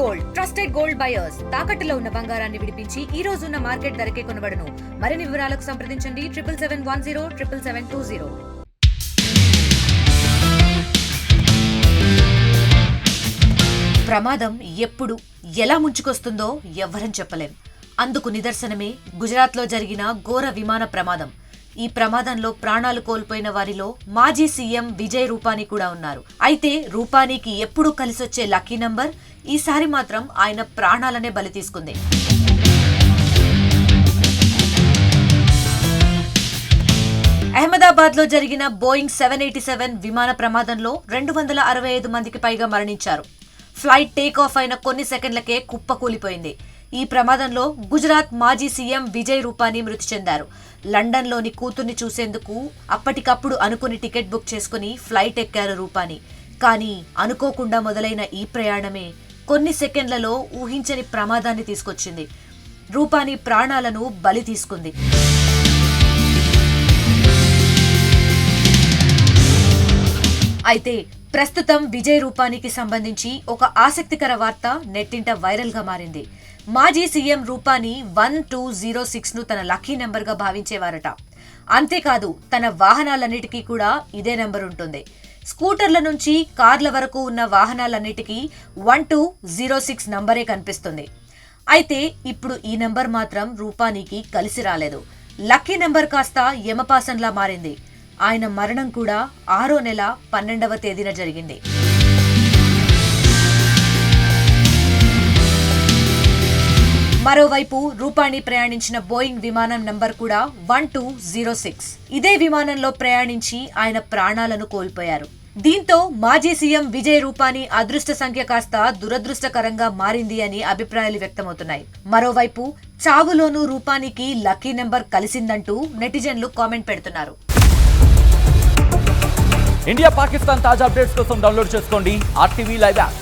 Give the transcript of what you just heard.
Gold trusted gold buyers తాకట్టులో ఉన్న బంగారాన్ని విడిపించి ఈ రోజు ఉన్న మార్కెట్ ధరకే కొనబడును. మరిన్ని వివరాలకు సంప్రదించండి 7771077720. ప్రమాదం ఎప్పుడు ఎలా ముంచుకొస్తుందో ఎవ్వరం చెప్పలేం. అందుకు నిదర్శనమే గుజరాత్లో జరిగిన ఘోర విమాన ప్రమాదం. ఈ ప్రమాదంలో ప్రాణాలు కోల్పోయిన వారిలో మాజీ సీఎం విజయ్ రూపానీ కూడా ఉన్నారు. అయితే రూపానీకి ఎప్పుడూ కలిసొచ్చే లక్కీ నంబర్ ఈసారి మాత్రం ఆయన ప్రాణాలనే బలి తీసుకుంది. అహ్మదాబాద్ లో జరిగిన బోయింగ్ 787 విమాన ప్రమాదంలో 265 మందికి పైగా మరణించారు. ఫ్లైట్ టేక్ ఆఫ్ అయిన కొన్ని సెకండ్లకే కుప్పకూలిపోయింది. ఈ ప్రమాదంలో గుజరాత్ మాజీ సీఎం విజయ్ రూపానీ మృతి చెందారు. లండన్లోని కూతుర్ని చూసేందుకు అప్పటికప్పుడు అనుకుని టికెట్ బుక్ చేసుకుని ఫ్లైట్ ఎక్కారు రూపానీ. కానీ అనుకోకుండా మొదలైన ఈ ప్రయాణమే కొన్ని సెకండ్లలో ఊహించని ప్రమాదాన్ని తీసుకొచ్చింది. రూపానీ ప్రాణాలను బలి తీసుకుంది. అయితే ప్రస్తుతం విజయ్ రూపానీకి సంబంధించి ఒక ఆసక్తికర వార్త నెట్టింట వైరల్ గా మారింది. మాజీ సీఎం రూపానీ 1206 ను తన లక్కీ నెంబర్ గా భావించేవారట. అంతేకాదు తన వాహనాలన్నిటికీ కూడా ఇదే నెంబర్ ఉంటుంది. స్కూటర్ల నుంచి కార్ల వరకు ఉన్న వాహనాలన్నిటికీ 1206 నంబరే కనిపిస్తుంది. అయితే ఇప్పుడు ఈ నెంబర్ మాత్రం రూపానీకి కలిసి రాలేదు. లక్కీ నెంబర్ కాస్త యమపాసంలా మారింది. ఆయన మరణం కూడా 6వ నెల 12వ తేదీన జరిగింది. మరోవైపు రూపానీ ప్రయాణించిన బోయింగ్ విమానం నంబర్ కూడా 1206. ఇదే విమానంలో ప్రయాణించి ఆయన ప్రాణాలను కోల్పోయారు. దీంతో మాజీ సీఎం విజయ్ రూపానీ అదృష్ట సంఖ్య కాస్త దురదృష్టకరంగా మారింది అని అభిప్రాయాలు వ్యక్తమవుతున్నాయి. మరోవైపు చావులోనూ రూపానీకి లక్కీ నెంబర్ కలిసిందంటూ నెటిజన్లు కామెంట్ పెడుతున్నారు. ఇండియా పాకిస్తాన్ తాజా అప్డేట్స్ కోసం డౌన్లోడ్ చేసుకోండి RTV లైవ్ యాప్.